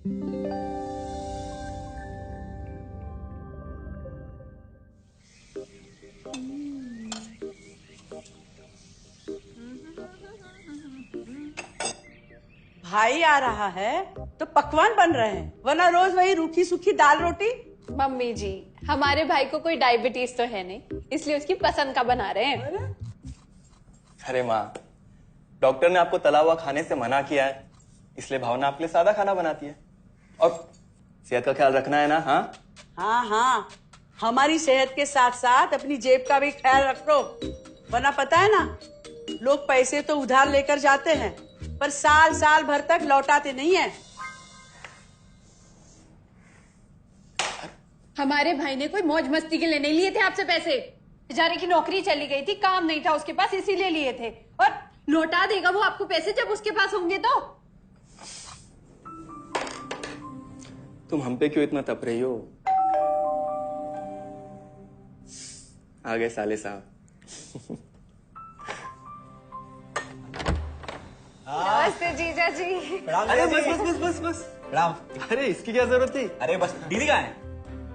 भाई आ रहा है तो पकवान बन रहे हैं, वरना रोज वही रूखी सूखी दाल रोटी। मम्मी जी, हमारे भाई को कोई डायबिटीज तो है नहीं, इसलिए उसकी पसंद का बना रहे हैं। अरे माँ, डॉक्टर ने आपको तला हुआ खाने से मना किया है, इसलिए भावना आपके लिए सादा खाना बनाती है। और सेहत का ख्याल रखना है ना? हाँ हाँ हाँ, हमारी सेहत के साथ साथ अपनी जेब का भी ख्याल रखो, वरना पता है ना, लोग पैसे तो उधार लेकर जाते हैं पर साल साल भर तक लौटाते नहीं है। हमारे भाई ने कोई मौज मस्ती के लिए नहीं लिए थे आपसे पैसे। बेचारे की नौकरी चली गई थी, काम नहीं था उसके पास, इसीलिए लिए थे। और लौटा देगा वो आपको पैसे जब उसके पास होंगे तो। तुम हम पे क्यों इतना तप रही हो? आ गए साले साहब। नमस्ते जीजा जी। अरे बस बस बस बस बस प्रणाम। अरे इसकी क्या जरूरत थी? अरे बस दीदी कहाँ है?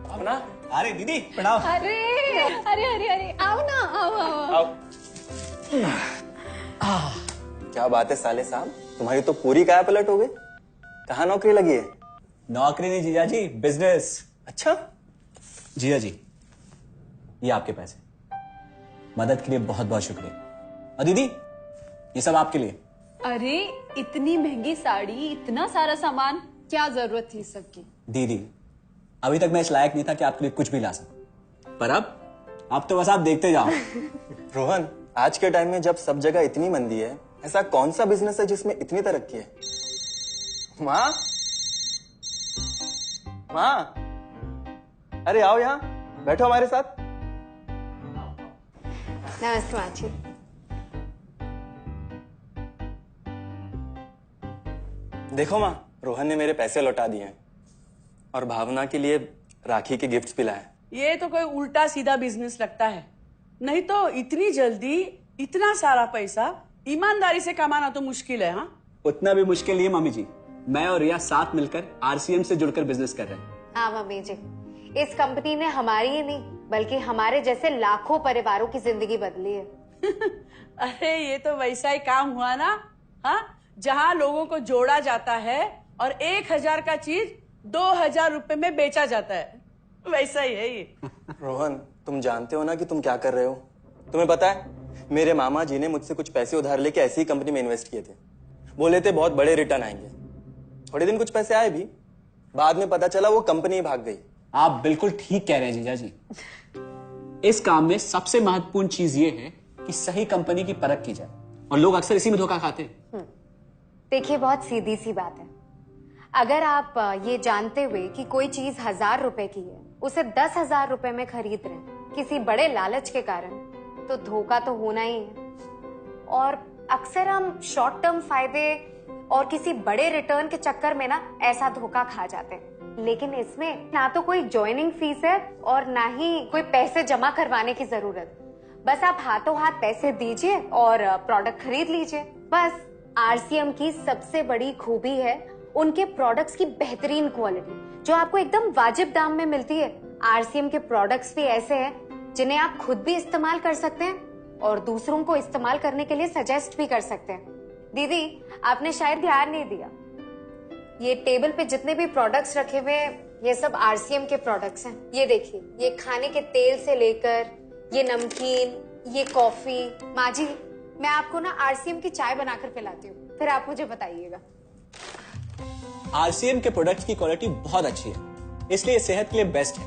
आओ ना। अरे दीदी प्रणाम। अरे अरे अरे अरे आओ ना, आओ आओ। क्या बात है साले साहब, तुम्हारी तो पूरी काया पलट हो गई। कहाँ नौकरी लगी है? नौकरी नहीं जीजा जी, बिजनेस। अच्छा जीजा जी, ये आपके पैसे, मदद के लिए बहुत बहुत शुक्रिया। और दीदी ये सब आपके लिए। अरे इतनी महंगी साड़ी, इतना सारा सामान, क्या जरूरत थी सबकी? दीदी अभी तक मैं इस लायक नहीं था कि आपके लिए कुछ भी ला सकूं, पर अब तो बस आप देखते जाओ। रोहन, आज के टाइम में जब सब जगह इतनी मंदी है, ऐसा कौन सा बिजनेस है जिसमें इतनी तरक्की है? माँ, माँ, अरे आओ यहाँ बैठो हमारे साथ। नमस्ते माँ जी। देखो माँ, रोहन ने मेरे पैसे लौटा दिए हैं और भावना के लिए राखी के गिफ्ट्स भी लाए। ये तो कोई उल्टा सीधा बिजनेस लगता है, नहीं तो इतनी जल्दी इतना सारा पैसा ईमानदारी से कमाना तो मुश्किल है। हाँ, उतना भी मुश्किल नहीं है मम्मी जी, मैं और रिया साथ मिलकर आरसीएम से जुड़कर बिजनेस कर रहे हैं। हाँ मम्मी जी, इस कंपनी ने हमारी ही नहीं बल्कि हमारे जैसे लाखों परिवारों की जिंदगी बदली है। अरे ये तो वैसा ही काम हुआ ना, हाँ, जहाँ लोगों को जोड़ा जाता है और 1000 का चीज 2000 रुपए में बेचा जाता है, वैसा ही है ये। रोहन, तुम जानते हो ना कि तुम क्या कर रहे हो? तुम्हें पता है, मेरे मामा जी ने मुझसे कुछ पैसे उधार लेके ऐसी ही कंपनी में इन्वेस्ट किए थे। बोले थे बहुत बड़े रिटर्न आएंगे। थोड़े दिन कुछ पैसे आए भी, बाद में पता चला वो कंपनी ही भाग गई। आप बिल्कुल ठीक कह रहे हैं जीजा जी। इस काम में सबसे महत्वपूर्ण चीज ये है कि सही कंपनी की परख की जाए, और लोग अक्सर इसी में धोखा खाते हैं। देखिए, बहुत सीधी सी बात है, अगर आप ये जानते हुए कि कोई चीज 1000 रुपए की है, उसे 10,000 रुपए में खरीद रहे हैं किसी बड़े लालच के कारण, तो धोखा तो होना ही है। और अक्सर हम शॉर्ट टर्म फायदे और किसी बड़े रिटर्न के चक्कर में ना ऐसा धोखा खा जाते हैं। लेकिन इसमें ना तो कोई ज्वाइनिंग फीस है और ना ही कोई पैसे जमा करवाने की जरूरत। बस आप हाथों हाथ पैसे दीजिए और प्रोडक्ट खरीद लीजिए। बस आरसीएम की सबसे बड़ी खूबी है उनके प्रोडक्ट्स की बेहतरीन क्वालिटी, जो आपको एकदम वाजिब दाम में मिलती है। आरसीएम के प्रोडक्ट्स भी ऐसे हैं जिन्हें आप खुद भी इस्तेमाल कर सकते हैं और दूसरों को इस्तेमाल करने के लिए सजेस्ट भी कर सकते हैं। दीदी, आपने शायद ध्यान नहीं दिया, ये टेबल पे जितने भी प्रोडक्ट्स रखे हुए हैं, ये सब आरसीएम के प्रोडक्ट्स हैं। ये देखिए, ये खाने के तेल से लेकर ये नमकीन, ये कॉफी। माँ जी, मैं आपको ना आरसीएम की चाय बनाकर पिलाती हूँ, फिर आप मुझे बताइएगा। आरसीएम के प्रोडक्ट्स की क्वालिटी बहुत अच्छी है, इसलिए सेहत के लिए बेस्ट है।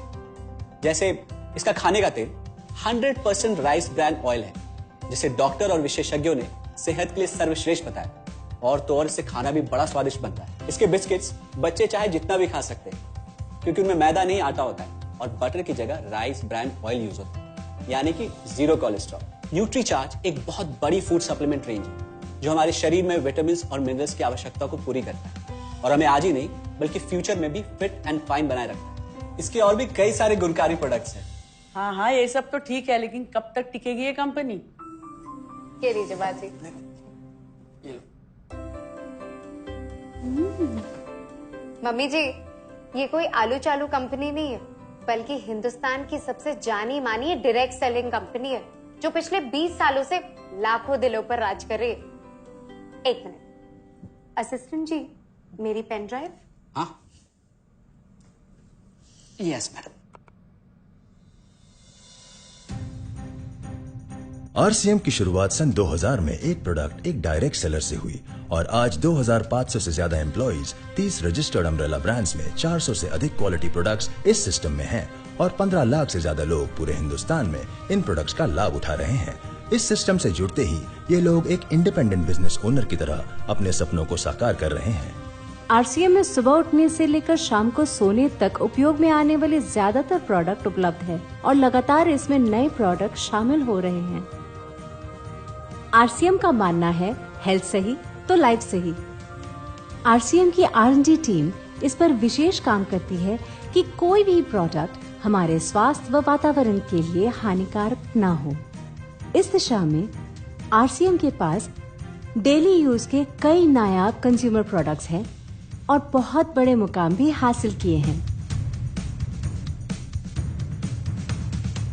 जैसे इसका खाने का तेल 100% राइस ब्रांड ऑयल है, जिसे डॉक्टर और विशेषज्ञों ने सेहत के लिए सर्वश्रेष्ठ बताया। और तो और इससे खाना भी बड़ा स्वादिष्ट बनता है। इसके बिस्किट्स बच्चे चाहे जितना भी खा सकते हैं, क्योंकि उनमें मैदा नहीं आटा होता है और बटर की जगह राइस ब्रांड ऑयल यूज होता है, यानी कि 0 कोलेस्ट्रॉल। न्यूट्रीचार्ज एक बहुत बड़ी फूड सप्लीमेंट रेंज है जो हमारे शरीर में विटामिन और मिनरल्स की आवश्यकता को पूरी करता है और हमें आज ही नहीं बल्कि फ्यूचर में भी फिट एंड फाइन बनाए रखता है। इसके और भी कई सारे गुणकारी प्रोडक्ट्स हैं। हाँ हाँ, ये सब तो ठीक है, लेकिन कब तक टिकेगी ये कंपनी? ये लीजिए बाजी। ये लो। मम्मी जी, ये कोई आलू चालू कंपनी नहीं है, बल्कि हिंदुस्तान की सबसे जानी मानी डायरेक्ट सेलिंग कंपनी है, जो पिछले 20 सालों से लाखों दिलों पर राज कर रही है। एक मिनट असिस्टेंट जी, मेरी पेन ड्राइव। हाँ, यस मैडम। आरसीएम की शुरुआत सन 2000 में एक प्रोडक्ट एक डायरेक्ट सेलर से हुई और आज 2500 से ज्यादा एम्प्लॉइज, 30 रजिस्टर्ड अम्ब्रेला ब्रांड्स में 400 से अधिक क्वालिटी प्रोडक्ट्स इस सिस्टम में हैं और 15 लाख से ज्यादा लोग पूरे हिंदुस्तान में इन प्रोडक्ट्स का लाभ उठा रहे हैं। इस सिस्टम से जुड़ते ही ये लोग एक इंडिपेंडेंट बिजनेस ओनर की तरह अपने सपनों को साकार कर रहे हैं। आरसीएम में सुबह उठने से लेकर शाम को सोने तक उपयोग में आने वाले ज्यादातर प्रोडक्ट उपलब्ध है और लगातार इसमें नए प्रोडक्ट शामिल हो रहे हैं। आरसीएम का मानना है हेल्थ सही तो लाइफ सही। आरसीएम की R&D टीम इस पर विशेष काम करती है कि कोई भी प्रोडक्ट हमारे स्वास्थ्य व वातावरण के लिए हानिकारक न हो। इस दिशा में आरसीएम के पास डेली यूज के कई नायाब कंज्यूमर प्रोडक्ट्स हैं और बहुत बड़े मुकाम भी हासिल किए हैं।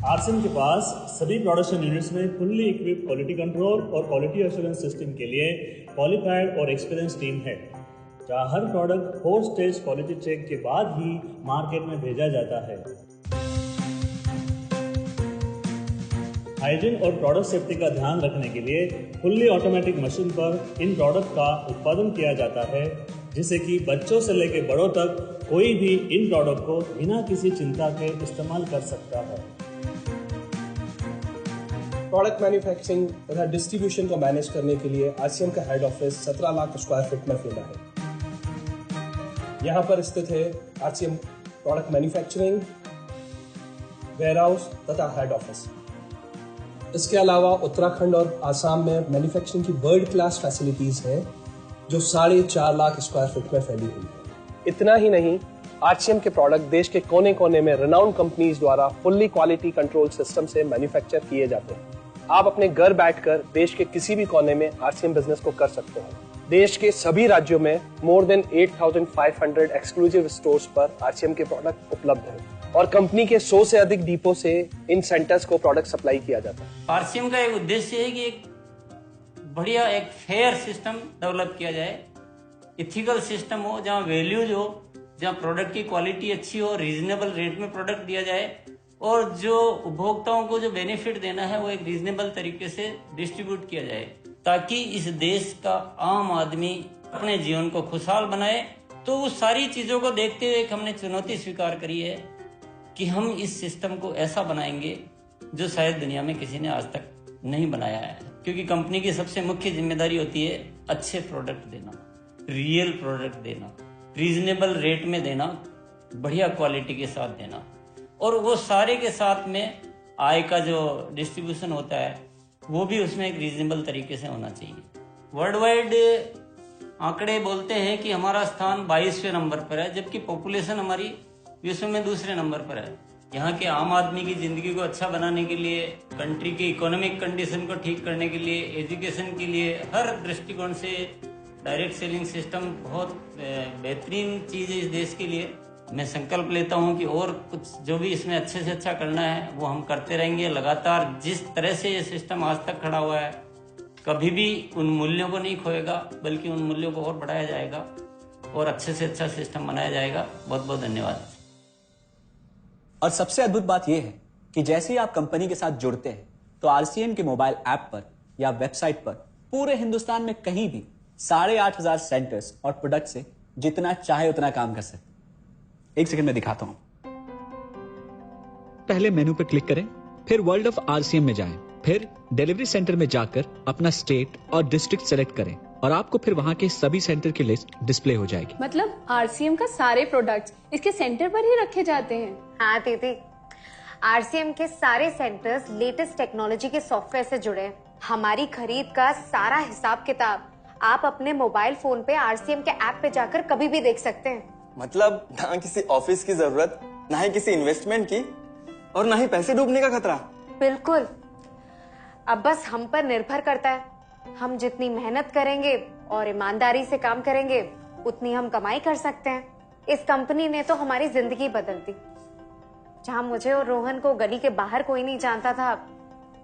आरसीएम के पास सभी प्रोडक्शन यूनिट्स में फुल्ली इक्विप क्वालिटी कंट्रोल और क्वालिटी एश्योरेंस सिस्टम के लिए क्वालिफाइड और एक्सपीरियंस टीम है, जहां हर प्रोडक्ट 4 स्टेज क्वालिटी चेक के बाद ही मार्केट में भेजा जाता है। हाइजीन और प्रोडक्ट सेफ्टी का ध्यान रखने के लिए फुल्ली ऑटोमेटिक मशीन पर इन प्रोडक्ट का उत्पादन किया जाता है, जिससे कि बच्चों से लेकर बड़ों तक कोई भी इन प्रोडक्ट को बिना किसी चिंता के इस्तेमाल कर सकता है। प्रोडक्ट मैन्युफैक्चरिंग तथा डिस्ट्रीब्यूशन को मैनेज करने के लिए आरसीएम का head office 17 lakh square feet में फैला है। यहाँ पर स्थित है आरसीएम प्रोडक्ट मैन्युफैक्चरिंग, वेयरहाउस तथा हेड ऑफिस। इसके अलावा उत्तराखंड और आसाम में मैन्युफैक्चरिंग की वर्ल्ड क्लास फैसिलिटीज हैं, जो 4.5 लाख स्क्वायर फीट में फैली हुई है। इतना ही नहीं, आरसीएम के प्रोडक्ट देश के कोने कोने में रिनाउंड कंपनीज द्वारा फुल्ली क्वालिटी कंट्रोल सिस्टम से मैन्युफैक्चर किए जाते हैं। आप अपने घर बैठकर देश के किसी भी कोने में आरसीएम बिजनेस को कर सकते हैं। देश के सभी राज्यों में मोर देन 8,500 एक्सक्लूसिव स्टोर्स पर आरसीएम के प्रोडक्ट उपलब्ध हैं और कंपनी के 100 से अधिक डिपो से इन सेंटर्स को प्रोडक्ट सप्लाई किया जाता है। आरसीएम का एक उद्देश्य है कि एक बढ़िया एक फेयर सिस्टम डेवलप किया जाए, इथिकल सिस्टम हो, जहाँ वैल्यूज हो, जहाँ प्रोडक्ट की क्वालिटी अच्छी हो, रीजनेबल रेट में प्रोडक्ट दिया जाए और जो उपभोक्ताओं को जो बेनिफिट देना है वो एक रीजनेबल तरीके से डिस्ट्रीब्यूट किया जाए, ताकि इस देश का आम आदमी अपने जीवन को खुशहाल बनाए। तो उस सारी चीजों को देखते हुए हमने चुनौती स्वीकार करी है कि हम इस सिस्टम को ऐसा बनाएंगे जो शायद दुनिया में किसी ने आज तक नहीं बनाया है, क्योंकि कंपनी की सबसे मुख्य जिम्मेदारी होती है अच्छे प्रोडक्ट देना, रियल प्रोडक्ट देना, रीजनेबल रेट में देना, बढ़िया क्वालिटी के साथ देना, और वो सारे के साथ में आय का जो डिस्ट्रीब्यूशन होता है वो भी उसमें एक रीजनेबल तरीके से होना चाहिए। वर्ल्ड वाइड आंकड़े बोलते हैं कि हमारा स्थान 22वें नंबर पर है, जबकि पॉपुलेशन हमारी विश्व में दूसरे नंबर पर है। यहाँ के आम आदमी की जिंदगी को अच्छा बनाने के लिए, कंट्री की इकोनॉमिक कंडीशन को ठीक करने के लिए, एजुकेशन के लिए, हर दृष्टिकोण से डायरेक्ट सेलिंग सिस्टम बहुत बेहतरीन चीज है इस देश के लिए। मैं संकल्प लेता हूं कि और कुछ जो भी इसमें अच्छे से अच्छा करना है वो हम करते रहेंगे लगातार। जिस तरह से ये सिस्टम आज तक खड़ा हुआ है, कभी भी उन मूल्यों को नहीं खोएगा, बल्कि उन मूल्यों को और बढ़ाया जाएगा और अच्छे से अच्छा सिस्टम बनाया जाएगा। बहुत बहुत धन्यवाद। और सबसे अद्भुत बात यह है कि जैसे ही आप कंपनी के साथ जुड़ते हैं तो आरसीएम के मोबाइल ऐप पर या वेबसाइट पर पूरे हिंदुस्तान में कहीं भी 8,500 सेंटर्स और प्रोडक्ट से जितना चाहे उतना काम कर सकते। एक सेकंड में दिखाता हूं। पहले मेनू पर क्लिक करें, फिर वर्ल्ड ऑफ आरसीएम में जाएं, फिर डिलीवरी सेंटर में जाकर अपना स्टेट और डिस्ट्रिक्ट सेलेक्ट करें और आपको फिर वहां के सभी सेंटर की लिस्ट डिस्प्ले हो जाएगी। मतलब आरसीएम का सारे प्रोडक्ट्स इसके सेंटर पर ही रखे जाते हैं? हाँ दीदी, आरसीएम के सारे सेंटर्स लेटेस्ट टेक्नोलॉजी के सॉफ्टवेयर से जुड़े हैं। हमारी खरीद का सारा हिसाब किताब आप अपने मोबाइल फोन पे आरसीएम के ऐप पे जाकर कभी भी देख सकते हैं। मतलब ना किसी ऑफिस की जरूरत, ना ही किसी इन्वेस्टमेंट की, और ना ही पैसे डूबने का खतरा। बिल्कुल। अब बस हम पर निर्भर करता है, हम जितनी मेहनत करेंगे और ईमानदारी से काम करेंगे उतनी हम कमाई कर सकते हैं। इस कंपनी ने तो हमारी जिंदगी बदल दी। जहां मुझे और रोहन को गली के बाहर कोई नहीं जानता था,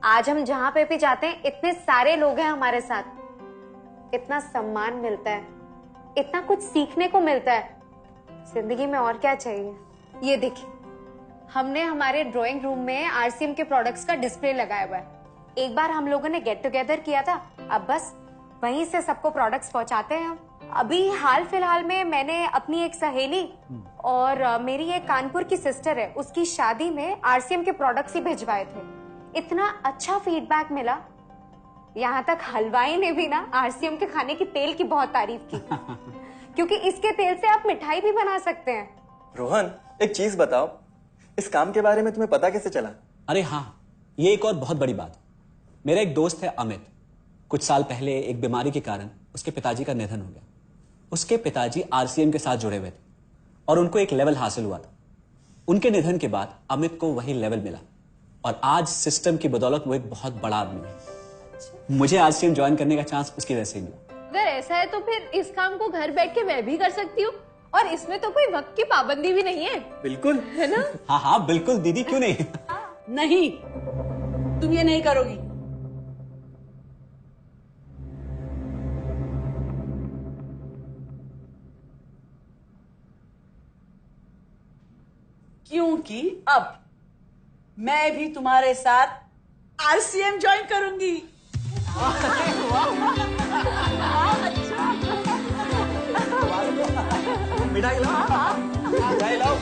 आज हम जहां पे भी जाते हैं इतने सारे लोग हैं हमारे साथ। इतना सम्मान मिलता है, इतना कुछ सीखने को मिलता है। जिंदगी में और क्या चाहिए। ये देखिए, हमने हमारे ड्राइंग रूम में आरसीएम के प्रोडक्ट्स का डिस्प्ले लगाया हुआ है। एक बार हम लोगों ने गेट टुगेदर किया था, अब बस वहीं से सबको प्रोडक्ट्स पहुंचाते हैं हम। अभी हाल फिलहाल में मैंने अपनी एक सहेली और मेरी एक कानपुर की सिस्टर है, उसकी शादी में आरसीएम के प्रोडक्ट्स ही भिजवाए थे। इतना अच्छा फीडबैक मिला, यहाँ तक हलवाई ने भी ना आरसीएम के खाने की तेल की बहुत तारीफ की क्योंकि इसके तेल से आप मिठाई भी बना सकते हैं। रोहन, एक चीज बताओ, इस काम के बारे में तुम्हें पता कैसे चला? अरे हाँ, ये एक और बहुत बड़ी बात। मेरा एक दोस्त है अमित, कुछ साल पहले एक बीमारी के कारण उसके पिताजी का निधन हो गया। उसके पिताजी आरसीएम के साथ जुड़े हुए थे और उनको एक लेवल हासिल हुआ था। उनके निधन के बाद अमित को वही लेवल मिला और आज सिस्टम की बदौलत वो एक बहुत बड़ा आदमी है। मुझे आरसीएम ज्वाइन करने का चांस उसकी वजह से मिला। अगर ऐसा है तो फिर इस काम को घर बैठ के मैं भी कर सकती हूँ, और इसमें तो कोई वक्त की पाबंदी भी नहीं है। बिल्कुल, है ना? हाँ हाँ बिल्कुल दीदी, क्यों नहीं। नहीं, तुम ये नहीं करोगी। क्योंकि अब मैं भी तुम्हारे साथ आरसीएम ज्वाइन करूंगी। मिठाई लाओ, मिठाई लाओ।